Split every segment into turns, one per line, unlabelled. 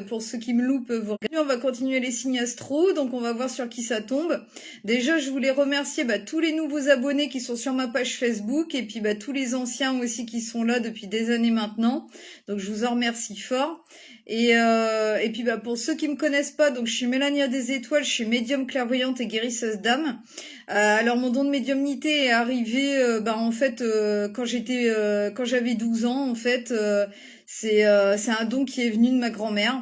Pour ceux qui me loupent, on va continuer les signes astro, donc on va voir sur qui ça tombe. Déjà, je voulais remercier tous les nouveaux abonnés qui sont sur ma page Facebook et puis tous les anciens aussi qui sont là depuis des années maintenant. Donc je vous en remercie fort. Et puis pour ceux qui me connaissent pas, donc je suis Mélania des Étoiles, je suis médium clairvoyante et guérisseuse d'âme. Alors mon don de médiumnité est arrivé en fait quand j'avais 12 ans en fait. C'est un don qui est venu de ma grand-mère.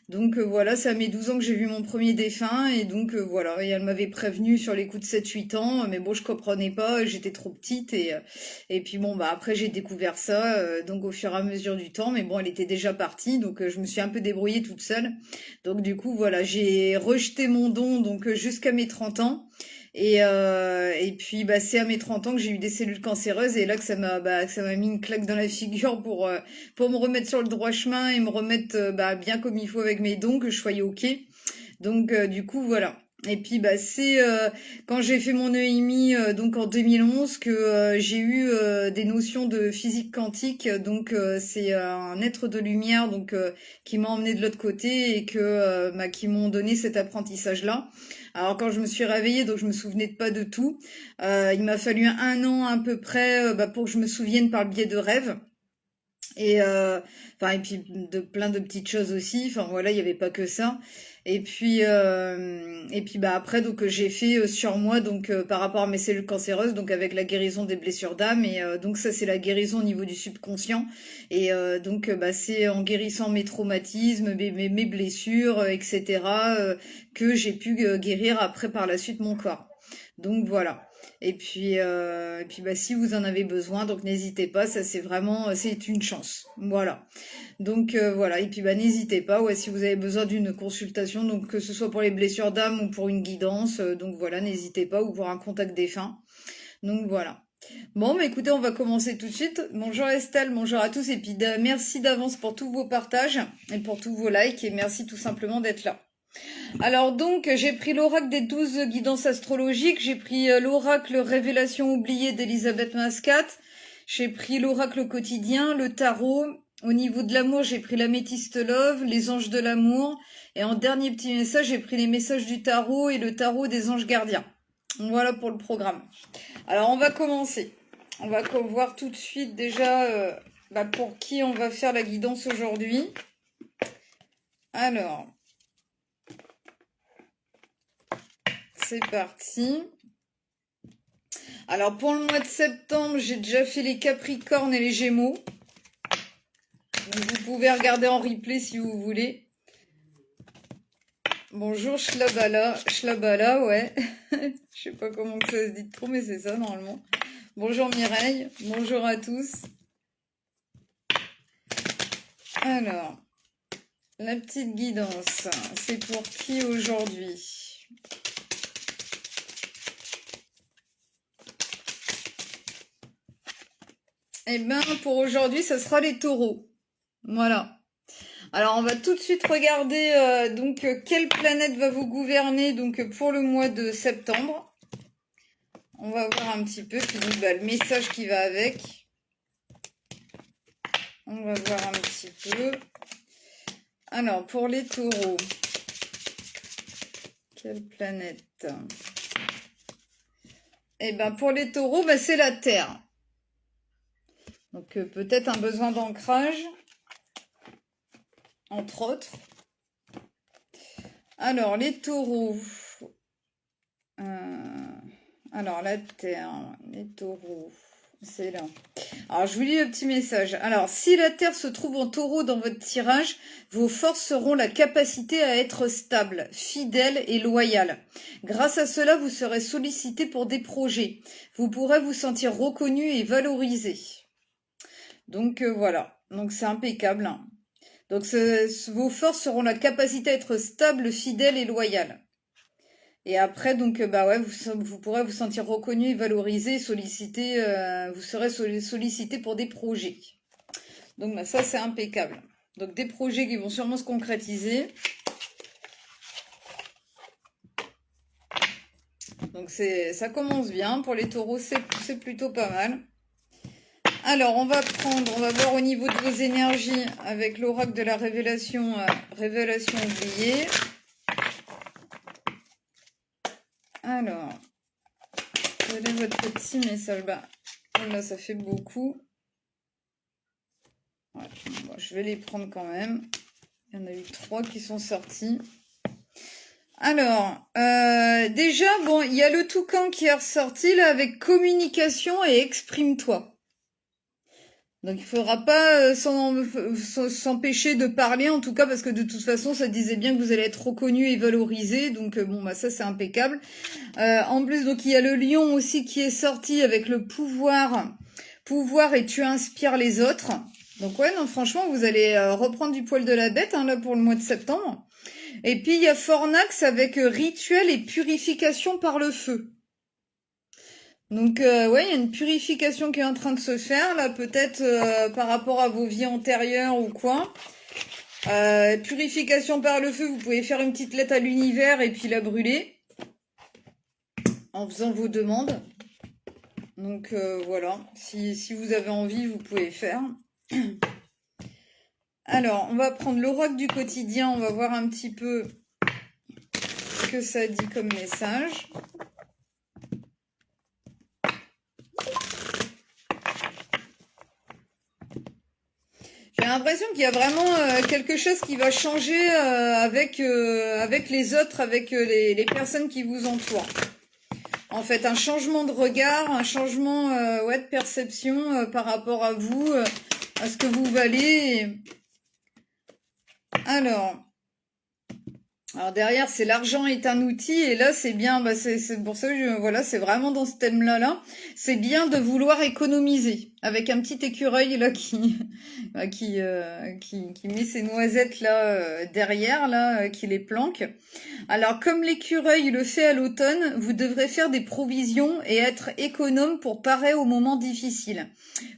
Donc voilà, c'est à mes 12 ans que j'ai vu mon premier défunt et donc voilà, et elle m'avait prévenu sur les coups de 7-8 ans, mais bon, je comprenais pas, j'étais trop petite et puis bon après j'ai découvert ça donc au fur et à mesure du temps, mais bon, elle était déjà partie donc je me suis un peu débrouillée toute seule. Donc du coup voilà, j'ai rejeté mon don donc jusqu'à mes 30 ans. Et puis c'est à mes 30 ans que j'ai eu des cellules cancéreuses et là que ça m'a mis une claque dans la figure pour me remettre sur le droit chemin et me remettre bien comme il faut avec mes dons, que je sois ok. Donc du coup voilà. Et puis c'est quand j'ai fait mon EMI donc en 2011 que j'ai eu des notions de physique quantique. Donc c'est un être de lumière donc qui m'a emmené de l'autre côté et qui m'ont donné cet apprentissage là. Alors quand je me suis réveillée, donc je me souvenais pas de tout. Il m'a fallu un an à peu près pour que je me souvienne par le biais de rêves. Et puis de plein de petites choses aussi. Enfin voilà, il n'y avait pas que ça. Et puis après donc j'ai fait sur moi donc par rapport à mes cellules cancéreuses donc avec la guérison des blessures d'âme et donc ça c'est la guérison au niveau du subconscient et c'est en guérissant mes traumatismes, mes blessures etc. Que j'ai pu guérir après par la suite mon corps. Donc voilà. Et puis si vous en avez besoin, donc n'hésitez pas, ça c'est une chance. Voilà. Donc voilà, et puis n'hésitez pas, ouais, si vous avez besoin d'une consultation, donc que ce soit pour les blessures d'âme ou pour une guidance, donc voilà, n'hésitez pas, ou pour un contact défunt. Donc voilà. Bon, écoutez, on va commencer tout de suite. Bonjour Estelle, bonjour à tous, et puis merci d'avance pour tous vos partages et pour tous vos likes, et merci tout simplement d'être là. Alors donc, j'ai pris l'oracle des 12 guidances astrologiques, j'ai pris l'oracle Révélation oubliée d'Elisabeth Mascat, j'ai pris l'oracle quotidien, le tarot. Au niveau de l'amour, j'ai pris l'améthyste love, les anges de l'amour, et en dernier petit message, j'ai pris les messages du tarot et le tarot des anges gardiens. Voilà pour le programme. Alors on va commencer. On va voir tout de suite déjà pour qui on va faire la guidance aujourd'hui. Alors... c'est parti. Alors pour le mois de septembre, j'ai déjà fait les Capricornes et les Gémeaux. Donc vous pouvez regarder en replay si vous voulez. Bonjour Schlabala, ouais. Je sais pas comment ça se dit trop, mais c'est ça normalement. Bonjour Mireille, bonjour à tous. Alors, la petite guidance, c'est pour qui aujourd'hui ? Eh bien, pour aujourd'hui, ça sera les taureaux. Voilà. Alors, on va tout de suite regarder quelle planète va vous gouverner donc pour le mois de septembre. On va voir un petit peu, puis donc le message qui va avec. On va voir un petit peu. Alors, pour les taureaux, quelle planète ? Eh bien, pour les taureaux, c'est la Terre. Donc, peut-être un besoin d'ancrage, entre autres. Alors, les taureaux. Alors, la Terre, les taureaux, c'est là. Alors, je vous lis le petit message. Alors, si la Terre se trouve en taureau dans votre tirage, vos forces seront la capacité à être stable, fidèle et loyale. Grâce à cela, vous serez sollicité pour des projets. Vous pourrez vous sentir reconnu et valorisé. Donc, voilà. Donc, c'est impeccable. Hein. Donc, vos forces seront la capacité à être stable, fidèle et loyale. Et après, donc, vous pourrez vous sentir reconnu et valorisé, sollicité, vous serez sollicité pour des projets. Donc, ça, c'est impeccable. Donc, des projets qui vont sûrement se concrétiser. Donc, ça commence bien. Pour les taureaux, c'est plutôt pas mal. Alors, on va voir au niveau de vos énergies avec l'oracle de la révélation, révélation oubliée. Alors, quel est votre petit message? Bah, là, ça fait beaucoup. Ouais, bon, je vais les prendre quand même. Il y en a eu 3 qui sont sortis. Alors, déjà, bon, il y a le toucan qui est ressorti là avec communication et exprime-toi. Donc il faudra pas s'empêcher de parler, en tout cas, parce que de toute façon, ça disait bien que vous allez être reconnu et valorisé. Donc bon, bah ça c'est impeccable. En plus, donc il y a le lion aussi qui est sorti avec le pouvoir et tu inspires les autres. Donc ouais, non, franchement, vous allez reprendre du poil de la bête hein, là pour le mois de septembre. Et puis il y a Fornax avec rituel et purification par le feu. Donc ouais, il y a une purification qui est en train de se faire là, peut-être par rapport à vos vies antérieures ou quoi. Purification par le feu, vous pouvez faire une petite lettre à l'univers et puis la brûler en faisant vos demandes. Donc voilà, si vous avez envie, vous pouvez faire. Alors, on va prendre l'oracle du quotidien, on va voir un petit peu ce que ça dit comme message. J'ai l'impression qu'il y a vraiment quelque chose qui va changer avec les autres, avec les personnes qui vous entourent. En fait, un changement de regard, un changement de perception par rapport à vous, à ce que vous valez. Alors derrière, c'est l'argent est un outil, et là, c'est bien, bah, c'est pour ça que voilà, c'est vraiment dans ce thème-là. C'est bien de vouloir économiser, avec un petit écureuil là qui met ses noisettes là derrière là, qui les planque. Alors, comme l'écureuil le fait à l'automne, vous devrez faire des provisions et être économe pour parer aux moments difficiles.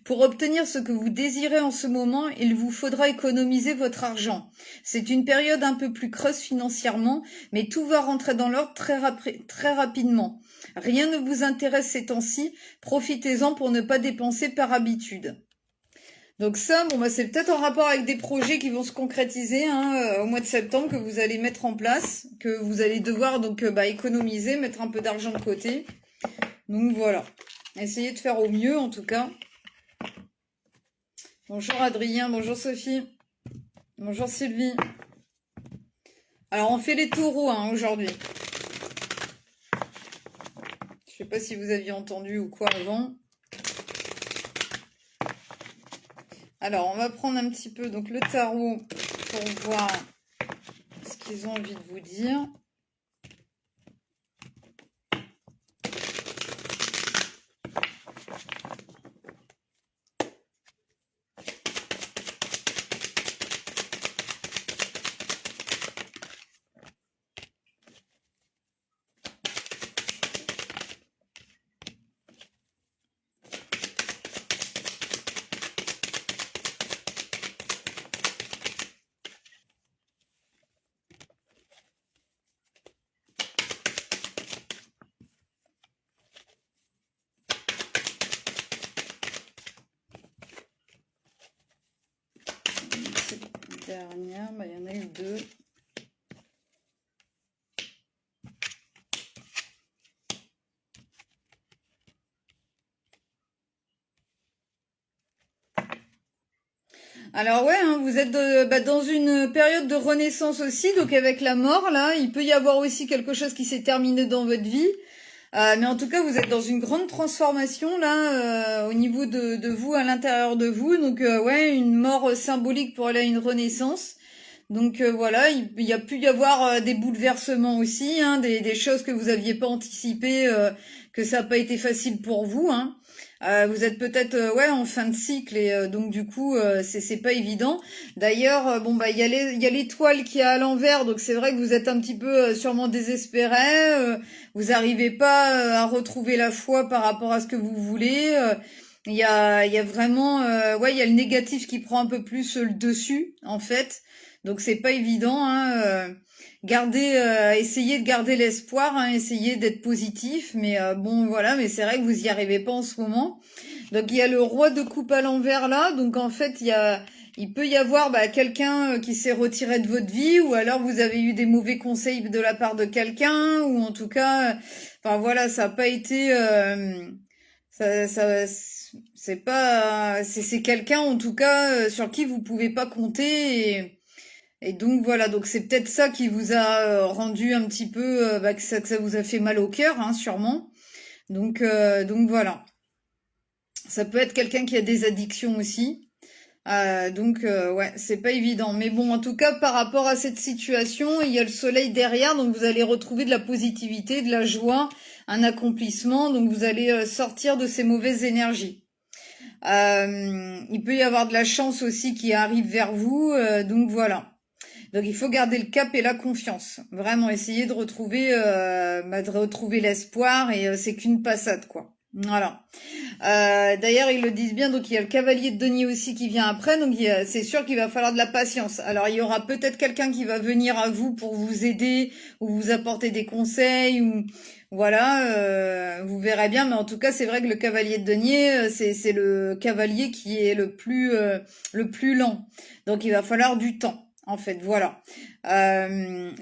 Pour obtenir ce que vous désirez en ce moment, il vous faudra économiser votre argent. C'est une période un peu plus creuse financièrement, mais tout va rentrer dans l'ordre très rapidement. Rien ne vous intéresse ces temps-ci, profitez-en pour ne pas dépenser par habitude. Donc ça, bon bah c'est peut-être en rapport avec des projets qui vont se concrétiser au mois de septembre, que vous allez mettre en place, que vous allez devoir donc économiser, mettre un peu d'argent de côté. Donc voilà, essayez de faire au mieux en tout cas. Bonjour Adrien, bonjour Sophie, bonjour Sylvie. Alors on fait les taureaux aujourd'hui. Je sais pas si vous aviez entendu ou quoi avant. Alors on va prendre un petit peu donc le tarot pour voir ce qu'ils ont envie de vous dire. Dernière, il y en a eu 2. Alors ouais, vous êtes dans une période de renaissance aussi, donc avec la mort là, il peut y avoir aussi quelque chose qui s'est terminé dans votre vie. Mais en tout cas, vous êtes dans une grande transformation là au niveau de vous, à l'intérieur de vous. Donc ouais, une mort symbolique pour aller à une renaissance. Donc voilà, il y a pu y avoir des bouleversements aussi, des choses que vous aviez pas anticipées, que ça n'a pas été facile pour vous. Vous êtes peut-être en fin de cycle et donc du coup c'est pas évident. D'ailleurs il y a l'étoile qui est à l'envers, donc c'est vrai que vous êtes un petit peu sûrement désespéré. Vous n'arrivez pas à retrouver la foi par rapport à ce que vous voulez. Il y a vraiment il y a le négatif qui prend un peu plus le dessus en fait. Donc c'est pas évident. Essayez de garder l'espoir, essayez d'être positif, mais bon voilà, mais c'est vrai que vous y arrivez pas en ce moment. Donc il y a le roi de coupe à l'envers là, donc en fait il peut y avoir quelqu'un qui s'est retiré de votre vie, ou alors vous avez eu des mauvais conseils de la part de quelqu'un, ou en tout cas, enfin voilà, ça n'a pas été, ça c'est pas, c'est quelqu'un en tout cas sur qui vous pouvez pas compter, et donc voilà, donc c'est peut-être ça qui vous a rendu un petit peu, que ça vous a fait mal au cœur, hein, sûrement. Donc voilà. Ça peut être quelqu'un qui a des addictions aussi. Ouais, c'est pas évident. Mais bon, en tout cas, par rapport à cette situation, il y a le soleil derrière, donc vous allez retrouver de la positivité, de la joie, un accomplissement, donc vous allez sortir de ces mauvaises énergies. Il peut y avoir de la chance aussi qui arrive vers vous, donc voilà. Donc il faut garder le cap et la confiance. Vraiment essayer de retrouver l'espoir, et c'est qu'une passade, quoi. Voilà. D'ailleurs, ils le disent bien, donc il y a le cavalier de denier aussi qui vient après, donc c'est sûr qu'il va falloir de la patience. Alors il y aura peut-être quelqu'un qui va venir à vous pour vous aider, ou vous apporter des conseils, ou voilà, vous verrez bien, mais en tout cas c'est vrai que le cavalier de denier, c'est le cavalier qui est le plus lent, donc il va falloir du temps. En fait, voilà.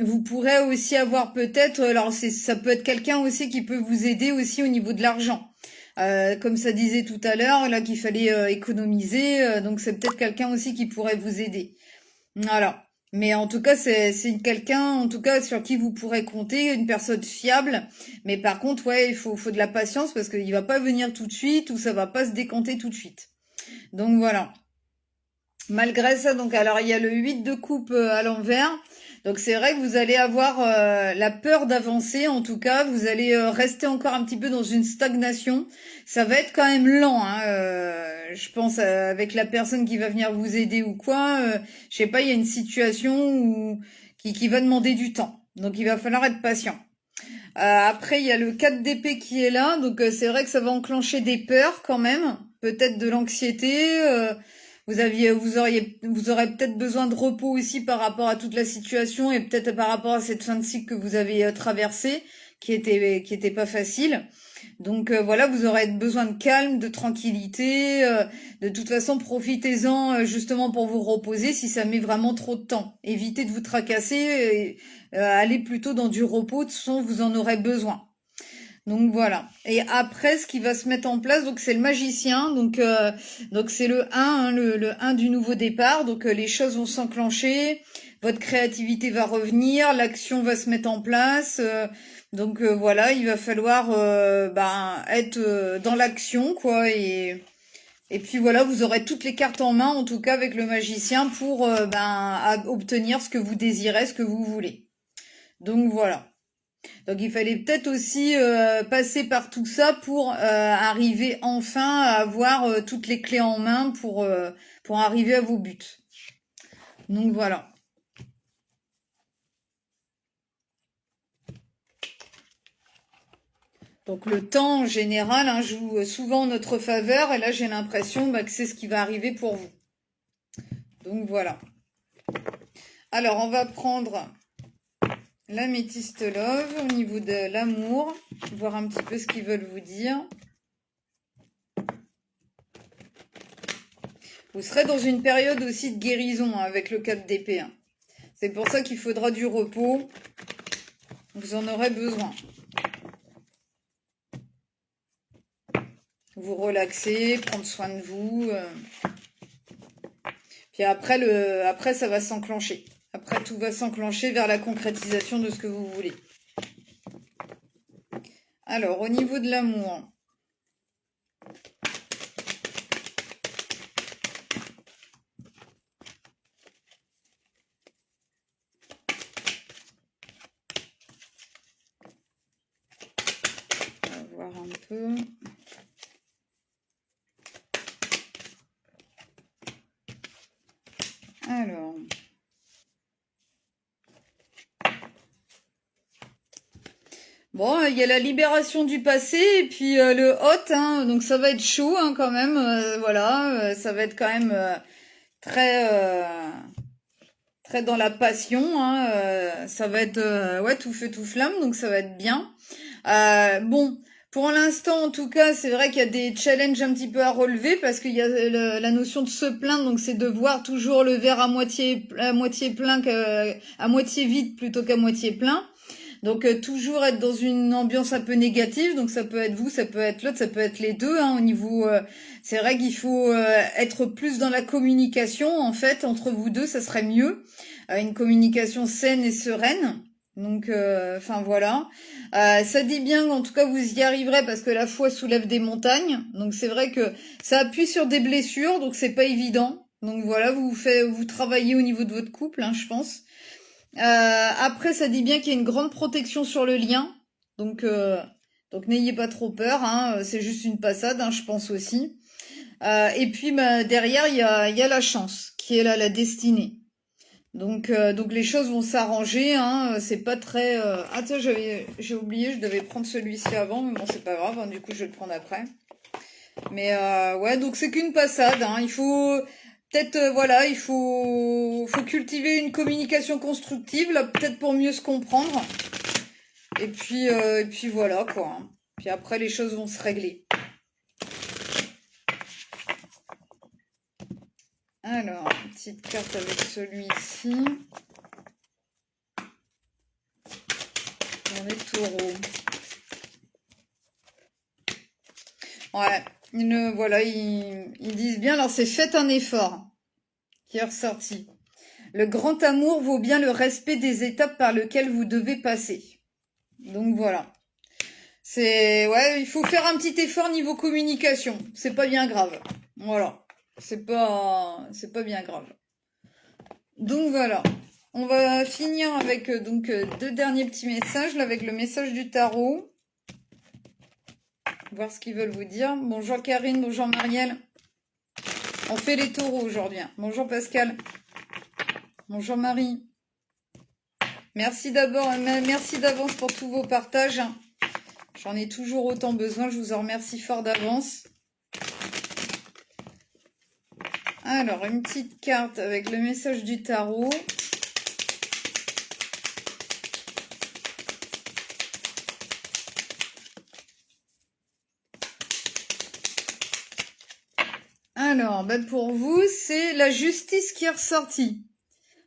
Vous pourrez aussi avoir peut-être, alors ça peut être quelqu'un aussi qui peut vous aider aussi au niveau de l'argent. Comme ça disait tout à l'heure, là qu'il fallait économiser, donc c'est peut-être quelqu'un aussi qui pourrait vous aider. Voilà. Mais en tout cas, c'est quelqu'un, en tout cas, sur qui vous pourrez compter, une personne fiable. Mais par contre, ouais, il faut de la patience parce qu'il va pas venir tout de suite, ou ça va pas se décanter tout de suite. Donc voilà. Malgré ça, donc alors il y a le 8 de coupe à l'envers. Donc c'est vrai que vous allez avoir la peur d'avancer, en tout cas, vous allez rester encore un petit peu dans une stagnation. Ça va être quand même lent, hein, je pense, avec la personne qui va venir vous aider ou quoi. Je sais pas, il y a une situation qui va demander du temps. Donc il va falloir être patient. Après, il y a le 4 d'épée qui est là, donc c'est vrai que ça va enclencher des peurs quand même, peut-être de l'anxiété. Vous aurez peut-être besoin de repos aussi par rapport à toute la situation, et peut-être par rapport à cette fin de cycle que vous avez traversée, qui était pas facile. Donc voilà, vous aurez besoin de calme, de tranquillité. De toute façon, profitez-en justement pour vous reposer si ça met vraiment trop de temps. Évitez de vous tracasser, et allez plutôt dans du repos, de toute façon vous en aurez besoin. Donc voilà. Et après, ce qui va se mettre en place, donc c'est le magicien. Donc c'est le 1, hein, le 1 du nouveau départ. Donc les choses vont s'enclencher, votre créativité va revenir, l'action va se mettre en place. Voilà, il va falloir être dans l'action, quoi. Et puis voilà, vous aurez toutes les cartes en main, en tout cas avec le magicien, pour obtenir ce que vous désirez, ce que vous voulez. Donc voilà. Donc il fallait peut-être aussi passer par tout ça pour arriver enfin à avoir toutes les clés en main pour arriver à vos buts. Donc voilà. Donc le temps en général joue souvent en notre faveur, et là j'ai l'impression que c'est ce qui va arriver pour vous. Donc voilà. Alors on va prendre l'améthyste love au niveau de l'amour, voir un petit peu ce qu'ils veulent vous dire. Vous serez dans une période aussi de guérison avec le 4 d'épée. C'est pour ça qu'il faudra du repos. Vous en aurez besoin. Vous relaxer, prendre soin de vous. Puis après, ça va s'enclencher. Après, tout va s'enclencher vers la concrétisation de ce que vous voulez. Alors, au niveau de l'amour. On va voir un peu. Alors. Bon, il y a la libération du passé, et puis le hot, donc ça va être chaud quand même, voilà, ça va être quand même très très dans la passion, ça va être tout feu tout flamme, donc ça va être bien. Bon, Pour l'instant, en tout cas, c'est vrai qu'il y a des challenges un petit peu à relever parce qu'il y a la notion de se plaindre, donc c'est de voir toujours le verre à moitié plein à moitié vide plutôt qu'à moitié plein. Donc toujours être dans une ambiance un peu négative, donc ça peut être vous, ça peut être l'autre, ça peut être les deux. Au niveau, c'est vrai qu'il faut être plus dans la communication en fait entre vous deux, ça serait mieux. Une communication saine et sereine. Donc, enfin voilà. Ça dit bien qu'en tout cas vous y arriverez parce que la foi soulève des montagnes. Donc c'est vrai que ça appuie sur des blessures, donc c'est pas évident. Donc voilà, vous travaillez au niveau de votre couple, je pense. Après, ça dit bien qu'il y a une grande protection sur le lien. Donc n'ayez pas trop peur. C'est juste une passade, je pense aussi. Et puis derrière, il y a la chance qui est là, la destinée. Donc les choses vont s'arranger, c'est pas très... Ah tiens, j'ai oublié, je devais prendre celui-ci avant, mais bon, c'est pas grave, du coup, je vais le prendre après. Mais ouais, donc c'est qu'une passade, il faut... Peut-être, voilà, il faut cultiver une communication constructive, là, peut-être pour mieux se comprendre. Et puis voilà, quoi. Puis après, les choses vont se régler. Alors, une petite carte avec celui-ci. Dans les taureaux. Ouais, voilà, ils disent bien, alors c'est faites un effort qui est ressorti. Le grand amour vaut bien le respect des étapes par lesquelles vous devez passer. Donc voilà. Ouais, il faut faire un petit effort niveau communication. C'est pas bien grave. Voilà. C'est pas bien grave. Donc voilà. On va finir avec deux derniers petits messages, là, avec le message du tarot. Voir ce qu'ils veulent vous dire. Bonjour Karine, bonjour Marielle. On fait les taureaux aujourd'hui. Bonjour Pascal. Bonjour Marie. Merci d'avance pour tous vos partages. J'en ai toujours autant besoin, je vous en remercie fort d'avance. Alors, une petite carte avec le message du tarot. Alors, pour vous, c'est la justice qui est ressortie.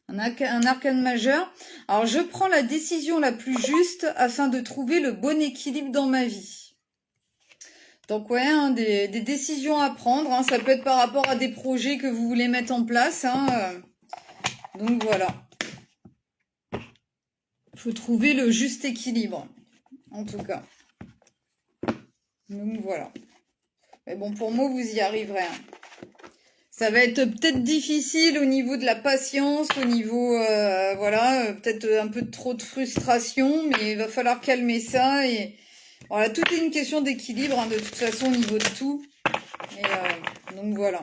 Un arcane majeur. Alors, je prends la décision la plus juste afin de trouver le bon équilibre dans ma vie. Donc, ouais, des décisions à prendre. Ça peut être par rapport à des projets que vous voulez mettre en place. Donc, voilà. Il faut trouver le juste équilibre, en tout cas. Donc, voilà. Mais bon, pour moi, vous y arriverez. Ça va être peut-être difficile au niveau de la patience, au niveau, voilà, peut-être un peu trop de frustration, mais il va falloir calmer ça. Et voilà, tout est une question d'équilibre, de toute façon, au niveau de tout. Et donc voilà,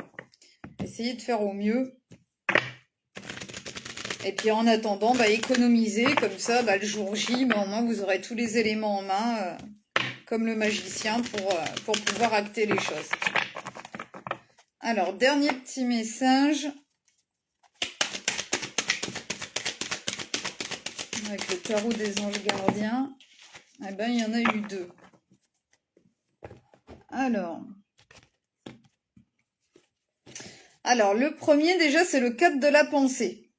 essayez de faire au mieux. Et puis en attendant, économiser, comme ça, le jour J, au moins vous aurez tous les éléments en main, comme le magicien, pour pouvoir acter les choses. Alors, dernier petit message. Avec le tarot des anges gardiens. Eh ben, il y en a eu deux. Alors, le premier, déjà, c'est le 4 de la pensée.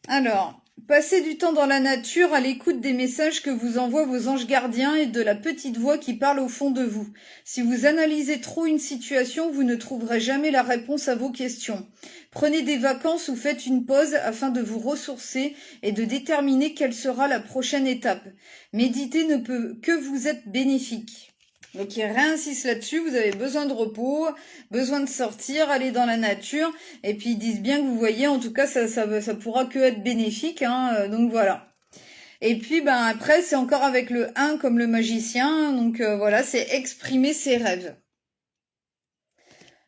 Alors, passez du temps dans la nature à l'écoute des messages que vous envoient vos anges gardiens et de la petite voix qui parle au fond de vous. Si vous analysez trop une situation, vous ne trouverez jamais la réponse à vos questions. Prenez des vacances ou faites une pause afin de vous ressourcer et de déterminer quelle sera la prochaine étape. Méditer ne peut que vous être bénéfique. Donc, il réinsiste là-dessus, vous avez besoin de repos, besoin de sortir, aller dans la nature, et puis ils disent bien que vous voyez, en tout cas, ça pourra que être bénéfique, donc voilà. Et puis, après, c'est encore avec le 1 comme le magicien, donc voilà, c'est exprimer ses rêves.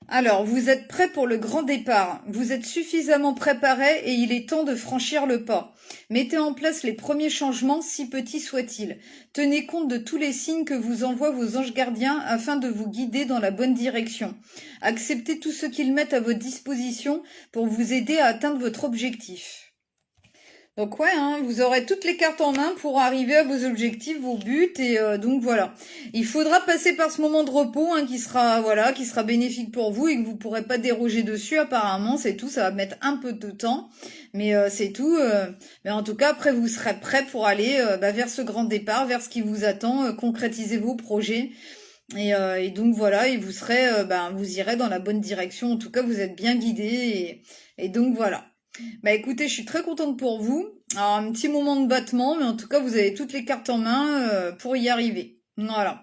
Alors, vous êtes prêt pour le grand départ. Vous êtes suffisamment préparé et il est temps de franchir le pas. Mettez en place les premiers changements, si petits soient-ils. Tenez compte de tous les signes que vous envoient vos anges gardiens afin de vous guider dans la bonne direction. Acceptez tout ce qu'ils mettent à votre disposition pour vous aider à atteindre votre objectif. Donc ouais, hein, vous aurez toutes les cartes en main pour arriver à vos objectifs, vos buts, et donc voilà. Il faudra passer par ce moment de repos, hein, qui sera bénéfique pour vous et que vous pourrez pas déroger dessus. Apparemment, c'est tout. Ça va mettre un peu de temps, mais c'est tout. Mais en tout cas, après, vous serez prêt pour aller vers ce grand départ, vers ce qui vous attend, concrétiser vos projets. Et donc voilà, et vous serez, vous irez dans la bonne direction. En tout cas, vous êtes bien guidé, et donc voilà. Bah écoutez, je suis très contente pour vous. Alors un petit moment de battement, mais en tout cas vous avez toutes les cartes en main pour y arriver. Voilà.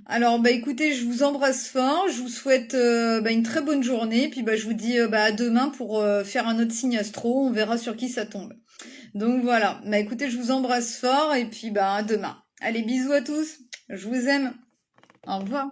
Alors bah écoutez, je vous embrasse fort, je vous souhaite une très bonne journée, puis je vous dis à demain pour faire un autre signe astro, on verra sur qui ça tombe. Donc voilà, bah écoutez, je vous embrasse fort et puis à demain. Allez, bisous à tous, je vous aime, au revoir.